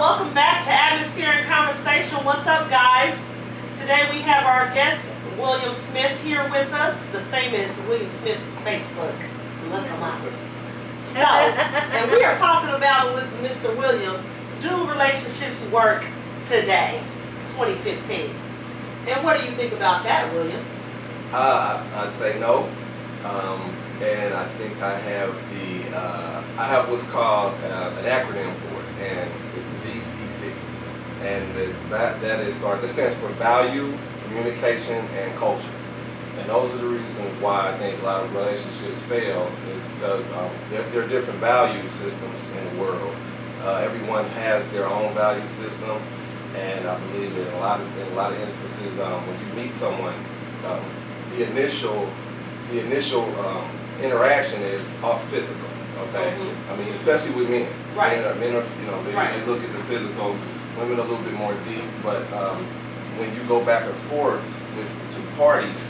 welcome back to Atmosphere and Conversation. What's up, guys? Today we have our guest, William Smith, here with us, the famous William Smith Facebook. Look him up. So, and we are talking about with Mr. William, do relationships work today, 2015? And what do you think about that, William? I'd say no, and I think I have what's called an acronym for it, and it's VCC, and that stands for value, communication, and culture. And those are the reasons why I think a lot of relationships fail, is because there are different value systems in the world. Everyone has their own value system, and I believe that in a lot of instances, when you meet someone, the initial interaction is all physical. Okay, I mean, especially with men. Right. Men are they look at the physical. Women a little bit more deep, but when you go back and forth with two parties,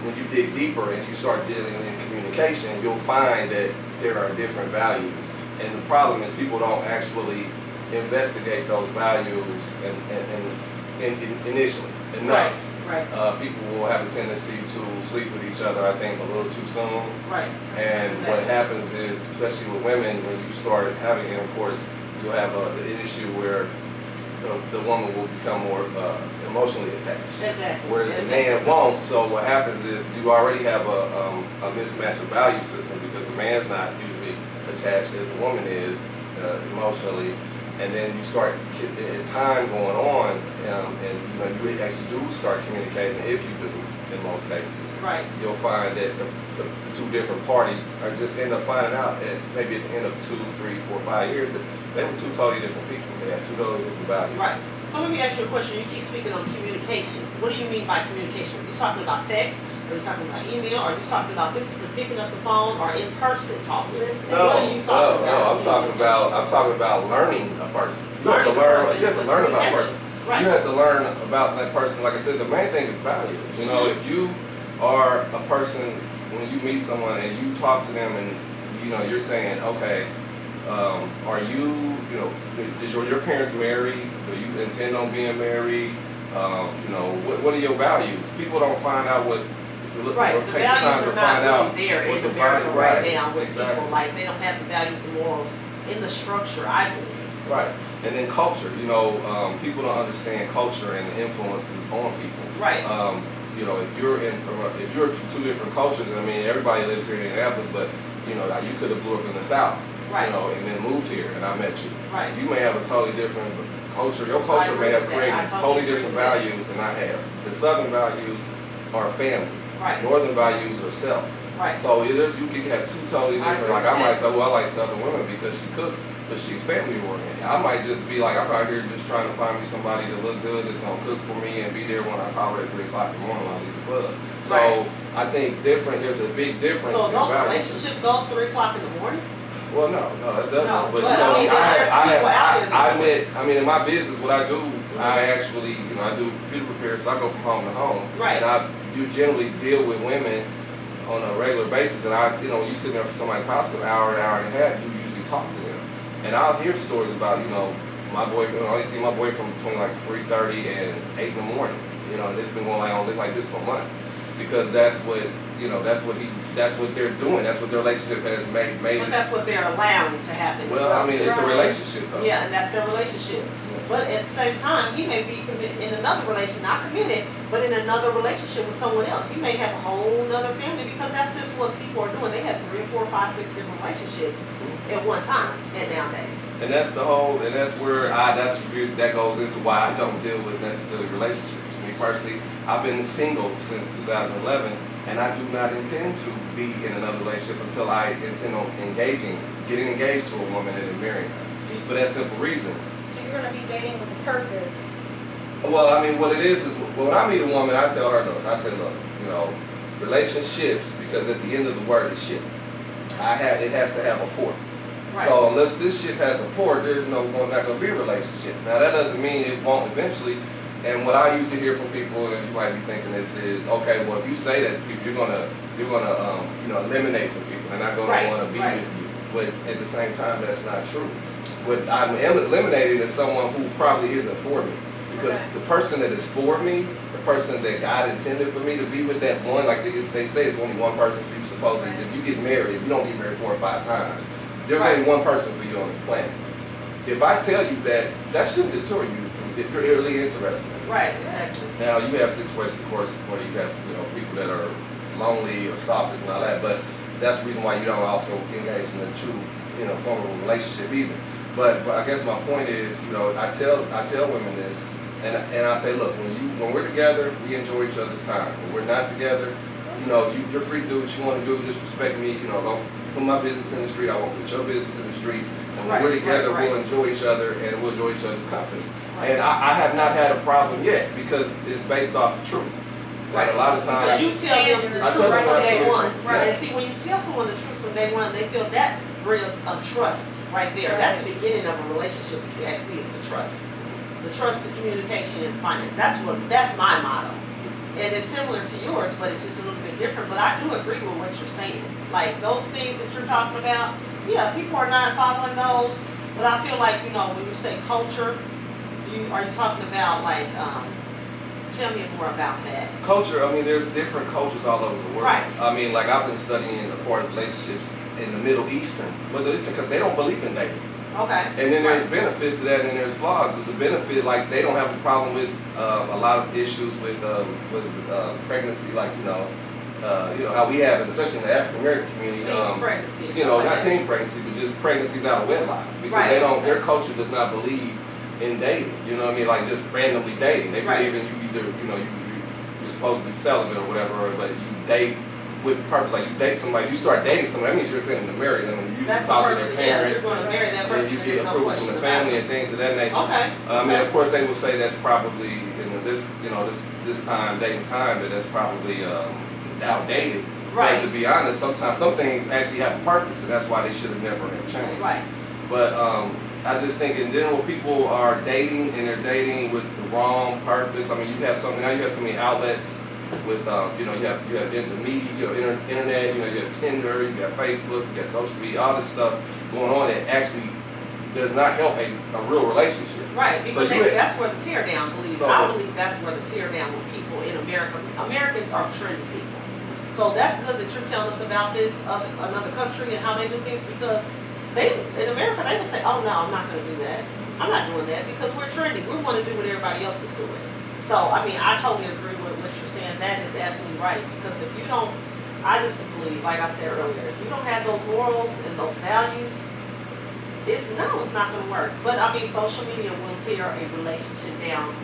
when you dig deeper and you start dealing in communication, you'll find that there are different values. And the problem is people don't actually investigate those values and initially enough. Right. People will have a tendency to sleep with each other, I think, a little too soon. Right. And what happens is, especially with women, when you start having intercourse, you'll have an issue where the woman will become more emotionally attached. Exactly. Whereas the man won't. So what happens is you already have a mismatch of value system, because the man's not usually attached as the woman is emotionally. And then you start, in time going on, and you actually do start communicating. If you do, in most cases, right, you'll find that the two different parties are just end up finding out maybe at the end of 2, 3, 4, 5 years that they were two totally different people. They had two totally different values. Right. So let me ask you a question. You keep speaking on communication. What do you mean by communication? Are you talking about text? Are you talking about email? Are you talking about physically picking up the phone, or in person talking? Listening. What are you talking about? I'm talking about learning a person. You have to learn about a person. Right. You have to learn about that person. Like I said, the main thing is values. You know, if you are a person, when you meet someone and you talk to them, and you're saying, okay, are you is your parents married? Do you intend on being married? What are your values? People don't find out what. Right, the values are not really there in America right now with exactly. people. Like, they don't have the values, the morals in the structure, I believe. Right, and then culture. People don't understand culture and the influences on people. Right. If you're two different cultures, I mean, everybody lives here in Indianapolis, but you could have blew up in the South. Right. And then moved here, and I met you. Right. You may have a totally different culture. Your culture may have created totally different values than I have. The Southern values are family. Right. Northern values are self. Right. So you can have two totally different. Like I might say, well, I like Southern women because she cooks, but she's family oriented. I might just be like, I'm out here just trying to find me somebody to look good, that's gonna cook for me and be there when I call her at 3 o'clock in the morning when I leave the club. So I think there's a big difference. So those relationship goes 3 o'clock in the morning? Well, no, it doesn't. No, but I mean, in my business, what I do, I actually, I do computer repair, so I go from home to home. Right. And you generally deal with women on a regular basis, and when you sit there for somebody's house for an hour and a half, you usually talk to them. And I'll hear stories about, my boyfriend. I only see my boyfriend between like 3:30 and 8 in the morning. And this has been going on like this for months, because that's what they're doing. That's what their relationship has made. But that's what they're allowing to happen. Well, I mean, it's a relationship, though. Yeah, and that's their relationship. But at the same time, he may be in another relationship, not committed, but in another relationship with someone else. He may have a whole nother family, because that's just what people are doing. They have 3, 4, 5, 6 different relationships at one time, and nowadays. And that's that goes into why I don't deal with necessarily relationships. Me personally, I've been single since 2011, and I do not intend to be in another relationship until I intend on getting engaged to a woman and then marrying her. For that simple reason. So you're going to be dating with a purpose. Well, I mean, what it is when I meet a woman, I tell her, look, relationships, because at the end of the word is ship. It has to have a port. Right. So unless this ship has a port, there's not going to be a relationship. Now that doesn't mean it won't eventually. And what I usually hear from people, and you might be thinking this is, okay, well, if you say that, you're gonna eliminate some people, and they're not gonna want to be with you. But at the same time, that's not true. what I'm eliminating is someone who probably isn't for me. Because Okay. the person that is for me, the person that God intended for me to be with, that one, like they say it's only one person for you, supposedly. If you get married, if you don't get married 4 or 5 times, there's only one person for you on this planet. If I tell you that, that shouldn't deter you from, if you're really interested. Right, exactly. Now you have situations, of course, where you have people that are lonely or stalkers and all that, but that's the reason why you don't also engage in a true form of relationship either. But I guess my point is, I tell women this, and I say, look, when we're together, we enjoy each other's time. When we're not together, you're free to do what you want to do. Just respect me. Don't put my business in the street. I won't put your business in the street. And when we're together, we'll enjoy each other and we'll enjoy each other's company. Right. And I have not had a problem yet because it's based off of truth. Right. A lot of Because times, you tell them the I truth tell them from day absolutely. one. Right. And see, when you tell someone the truth from day one, they feel that builds a trust right there. That's the beginning of a relationship, if you ask me, is the trust. The trust, the communication, and finance. That's my motto. And it's similar to yours, but it's just a little bit different. But I do agree with what you're saying. Like those things that you're talking about, yeah, people are not following those. But I feel like, when you say culture, are you talking about like, tell me more about that. culture, there's different cultures all over the world. Right. Like I've been studying foreign relationships in the Middle Eastern, because they don't believe in dating. Okay. And then there's Right. benefits to that, and there's flaws. The benefit, like they don't have a problem with a lot of issues with pregnancy, like how we have it, especially in the African American community. Teen pregnancy. Not teen pregnancy, but just pregnancies out of wedlock, because Right. their culture does not believe in dating. You know what I mean? Like just randomly dating. They Right. believe in you either you're supposed to be celibate or whatever, but you date with purpose. Like you date somebody, you start dating somebody, that means you're planning to marry them, and you That's talk the to their person, yeah, parents. you're going to marry that person. And you there's get no approval question from the about family it. and things of that nature. Okay. Of course, they will say that's probably this dating time that's probably outdated. Right. But to be honest, sometimes some things actually have a purpose, and that's why they should have never have changed. Right. But I just think in general, people are dating and they're dating with the wrong purpose. You have so many outlets with you have the media, internet, you have Tinder, you got Facebook, you got social media, all this stuff going on that actually does not help a real relationship. Right, because So that's where the tear down believes. So- I believe that's where the tear down with people in America. Americans are trendy people. So that's good that you're telling us about this of another country and how they do things, because in America they will say, oh no, I'm not going to do that. I'm not doing that because we're trendy. We want to do what everybody else is doing. So I totally agree with what you're saying. That is absolutely right, because if you don't, I just believe, like I said earlier, if you don't have those morals and those values, it's not going to work. But social media will tear a relationship down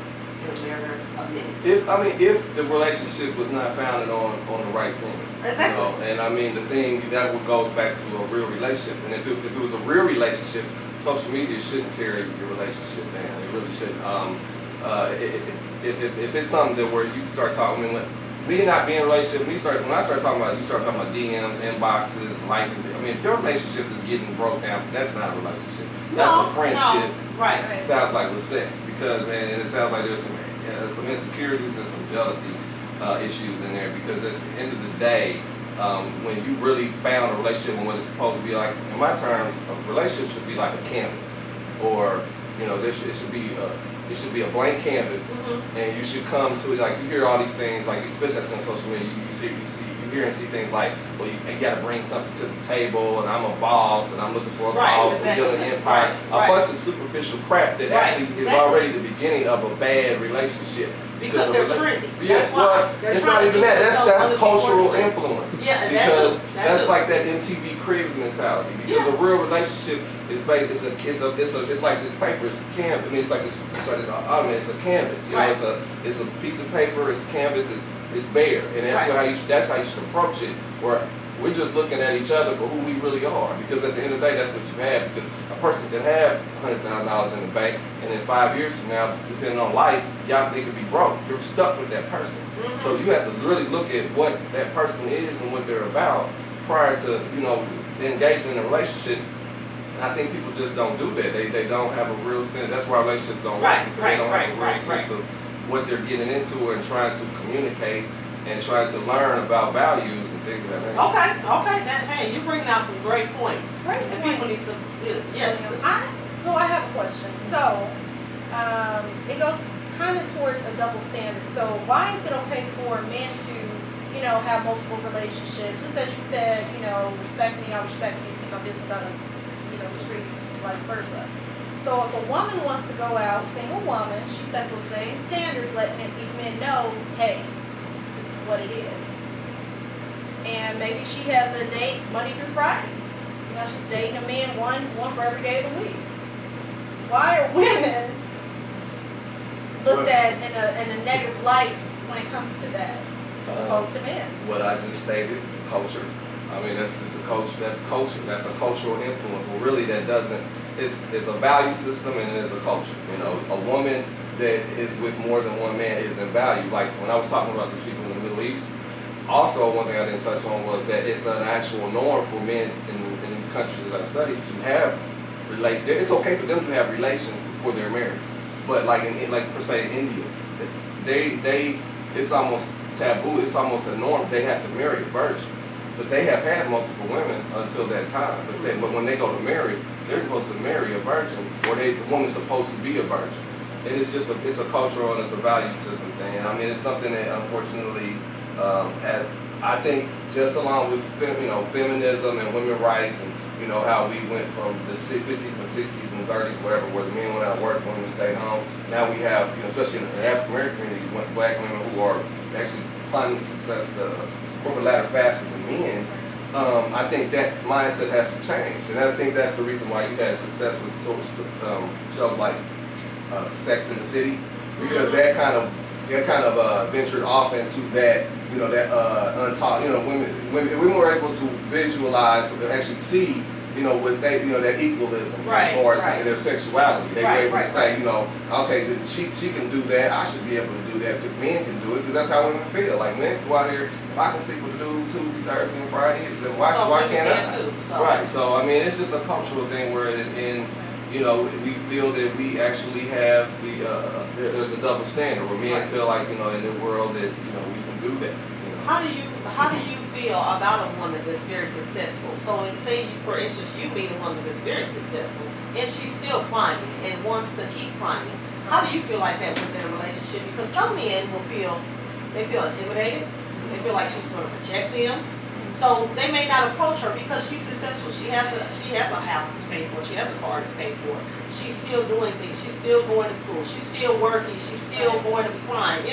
in a matter of minutes. If the relationship was not founded on the right things. Exactly. And the thing that goes back to a real relationship. And if it was a real relationship, social media shouldn't tear your relationship down. It really shouldn't. If it's something that where you start talking, me not being in a relationship, when I start talking about, you start talking about DMs, inboxes, liking. If your relationship is getting broke down, that's not a relationship. That's a friendship. No. Right. It sounds like with sex, because and it sounds like there's some insecurities and some jealousy issues in there, because at the end of the day, when you really found a relationship and what it's supposed to be like, in my terms, a relationship should be like a canvas, or it should be a blank canvas, and you should come to it like you hear all these things, like especially on social media, you hear and see things like, well, you got to bring something to the table, and I'm a boss, and I'm looking for a boss, and building an empire, a bunch of superficial crap that actually is already the beginning of a bad relationship. Because they're trendy. Yes, well, it's not even that. That's cultural influence. Yeah, because that's like that MTV Cribs mentality. Because a real relationship is based. It's like this paper. It's a canvas. It's like this. It's a canvas. It's a piece of paper. It's canvas. It's bare, and that's how you should approach it. Where we're just looking at each other for who we really are. Because at the end of the day, that's what you have. Because a person could have $100,000 in the bank, and in 5 years from now, depending on life, they could be broke. You're stuck with that person. So you have to really look at what that person is and what they're about prior to engaging in a relationship. I think people just don't do that. They don't have a real sense. That's why relationships don't work. Because they don't have a real sense of what they're getting into and trying to communicate and trying to learn about values and things of that nature. Okay. Hey, you're bringing out some great points. Great And point. people need to, yes. So So I have a question. So, it goes kind of towards a double standard. So why is it okay for men to, have multiple relationships? Just as you said, respect me, I'll respect you, keep my business out of, the street, vice versa. So if a woman wants to go out, single woman, she sets those same standards, letting these men know, hey, this is what it is. And maybe she has a date Monday through Friday. She's dating a man one for every day of the week. Why are women looked at in a negative light when it comes to that, as opposed to men? What I just stated, culture. I mean, that's just the culture. That's culture. That's a cultural influence. Well, really, that doesn't. It's a value system and it is a culture. A woman that is with more than one man is in value. Like when I was talking about these people in the Middle East. Also, one thing I didn't touch on was that it's an actual norm for men in these countries that I studied to have relations. It's okay for them to have relations before they're married, but like per se in India, it's almost taboo. It's almost a norm. They have to marry a virgin, but they have had multiple women until that time. But when they go to marry, they're supposed to marry a virgin, or the woman's supposed to be a virgin. And it's a cultural and it's a value system thing. I mean, it's something that unfortunately. As I think, just along with feminism and women's rights, and how we went from the 50s and 60s and 30s, whatever, where the men went out to work, women stayed home. Now we have, especially in the African American community, black women who are actually climbing the corporate ladder faster than men. I think that mindset has to change, and I think that's the reason why you had success with shows like Sex and the City, because that kind of ventured off into that, untaught, women were able to visualize, actually see, what they, that equalism, as far as their sexuality. They were able to say, okay, she can do that, I should be able to do that, because men can do it, because that's how women feel. Like, men go out here, if I can sleep with a dude Tuesday, Thursday, and Friday, then why can't I? Too, so. Right, so, I mean, it's just a cultural thing where we feel that we actually have there's a double standard where men feel like, in the world that, we can do that. How do you feel about a woman that's very successful? So say, for instance, you meet a woman that's very successful and she's still climbing and wants to keep climbing. How do you feel like that within a relationship? Because some men will feel intimidated. They feel like she's going to reject them. So they may not approach her because she's successful. She has a house that's paid for. She has a car that's paid for. She's still doing things. She's still going to school. She's still working. She's still going to climb.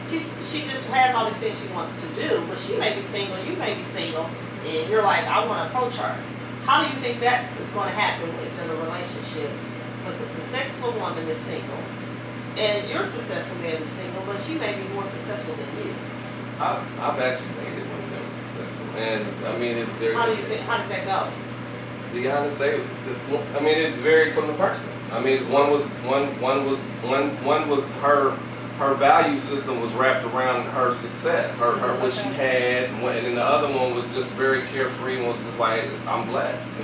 She just has all these things she wants to do. But she may be single. You may be single, and you're like, I want to approach her. How do you think that is going to happen within a relationship with a successful woman that's single, and your successful man is single, but she may be more successful than you? I've actually dated women that were successful, and I mean, how did that go? To be honest, it varied from the person. I mean, one was her value system was wrapped around her success, her what she had, and then the other one was just very carefree and was just like, I'm blessed,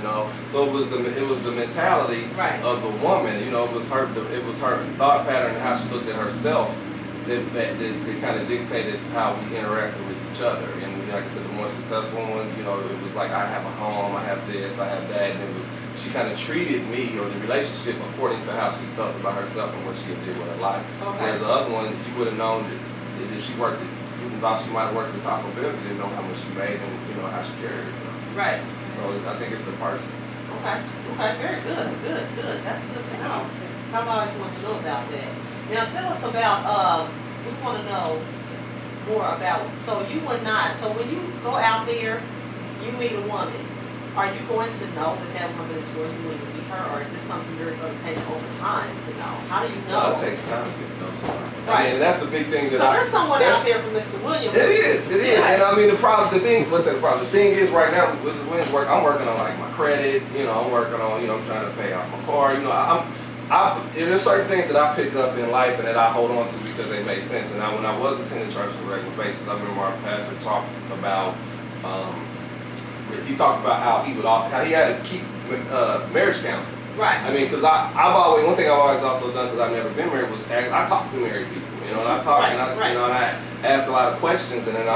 So it was the mentality of the woman, it was her thought pattern and how she looked at herself that kind of dictated how we interacted with each other. And like I said, the more successful one, it was like, I have a home, I have this, I have that, and she kind of treated me or the relationship according to how she felt about herself and what she did with her life. Okay. Whereas the other one, you would have known that if she worked even thought she might have worked at Taco Bell, you didn't know how much she made and how she carried herself. Right. So I think it's the person. Okay, very good. That's good to know. I've always wanted to know about that. Now tell us about, we want to know more about, so when you go out there, you meet a woman, are you going to know that woman is for you when you meet her, or is this something you're going to take over time to know? How do you know? Well, it takes time to get to know someone. I mean, and that's the big thing that there's someone out there for Mr. Williams. It is. And I mean, the thing is right now, Mr. Williams I'm working on like my credit, I'm working on, I'm trying to pay off my car, there's certain things that I pick up in life and that I hold on to because they make sense. And when I was attending church on a regular basis, I remember our pastor talked about, he talked about how he had to keep marriage counseling. Right. I mean, because one thing I've always also done, because I've never been married, was I talk to married people. And I talk and I ask a lot of questions, and then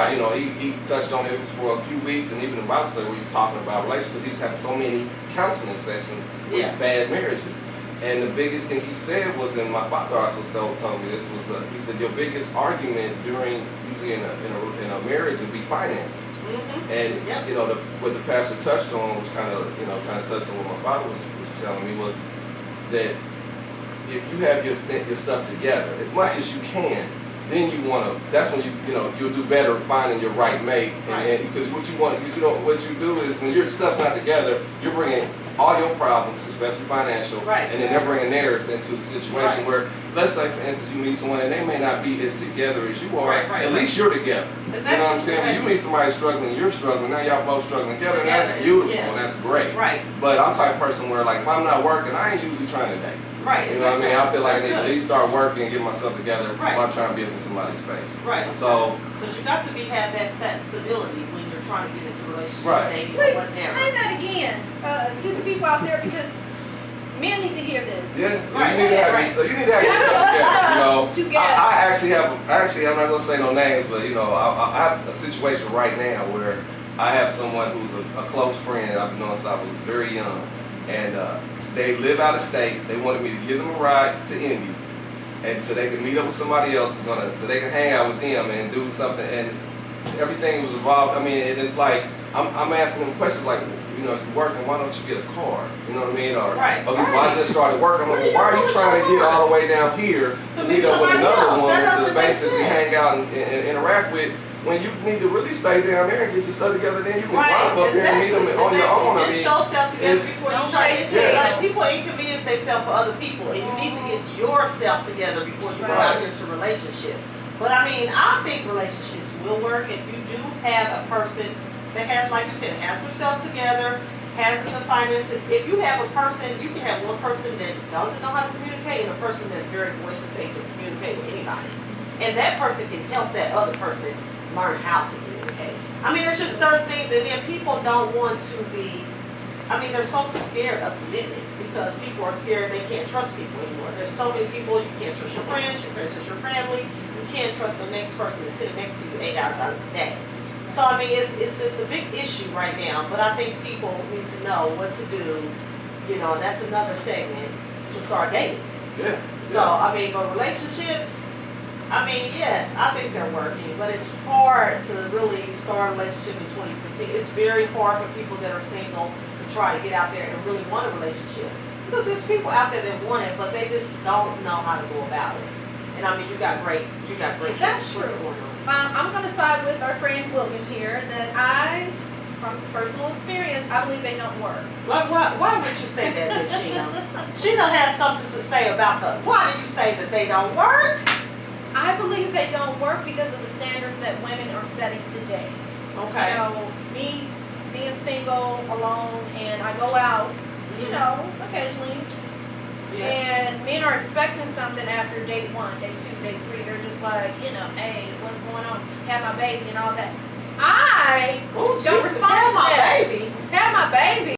he touched on it for a few weeks, and even in Bible study where he was talking about relationships, because he was having so many counseling sessions with bad marriages. And the biggest thing he said was, and my father also told me this was, he said your biggest argument usually in a marriage would be finances. Mm-hmm. And Yep. you know, what the pastor touched on, which kind of touched on what my father was telling me, was that if you have your stuff together as much as you can, then you want to. That's when you'll do better finding your right mate. And because what you do is when your stuff's not together, you're bringing all your problems, especially financial, Right. and then they're bringing theirs into the situation where, let's say for instance, you meet someone and they may not be as together as you are. Right. At least you're together. Exactly. You know what I'm saying? When you meet somebody struggling, you're struggling. Now y'all both struggling together, and that's beautiful and that's great. Right. But I'm the type of person where, like, if I'm not working, I ain't usually trying to date. Right. You know what I mean? I feel like I need to That's at good. least start working and get myself together Right. while I'm trying to be up in somebody's face. Right. So, Because you got to have that stability when you're trying to get into a relationship, Right. dating, Please or whatever. say that again to the people out there, because men need to hear this. yeah, Right, you need to have right. your stuff. You need to have your stuff together. You know, Together. I actually, I'm not gonna say no names, but I have a situation right now where I have someone who's a close friend I've known since I was very young, and they live out of state. They wanted me to give them a ride to Indy, and so they can meet up with somebody else so they can hang out with them and do something. And everything was involved. I mean, and it's like I'm asking them questions like, you're working, why don't you get a car? You know what I mean? Or, Right, well, right. I just started working. I'm like, well, why are you trying to get all the way down here to meet up with somebody another else? That woman to doesn't make basically sense. hang out and interact with, when you need to really stay down there and get your stuff together? Then you can Right, drive up there and meet them on your own. I Get mean, yourself together it's- before you Don't try chase to. it. Like, people inconvenience themselves for other people, and you need to get yourself together before you go out here into a relationship. But I mean, I think relationships will work if you do have a person that has, like you said, has themselves together, has the finances. If you have a person, you can have one person that doesn't know how to communicate and a person that's very voiceless and can communicate with anybody. And that person can help that other person learn how to communicate. I mean, there's just certain things, and then people don't want to be, they're so scared of commitment because people are scared they can't trust people anymore. There's so many people, you can't trust your friends trust your family, you can't trust the next person that's sitting next to you 8 hours out of the day. So I mean, it's a big issue right now, but I think people need to know what to do, and that's another segment to start dating. yeah. So I mean, but relationships, yes, I think they're working, but it's hard to really start a relationship in 2015. It's very hard for people that are single to try to get out there and really want a relationship. Because there's people out there that want it, but they just don't know how to go about it. And I mean, you got great That's what's true. going on. I'm going to side with our friend William here that from personal experience, I believe they don't work. Why would you say that, Miss Sheena? Sheena has something to say about why do you say that they don't work? I believe they don't work because of the standards that women are setting today. Okay. Me being single, alone, and I go out, occasionally. Yes. And men are expecting something after date 1, date 2, date 3. They're just like, hey, what's going on? Have my baby and all that. I Ooh, don't Jesus, respond have to my that. baby. Have my baby.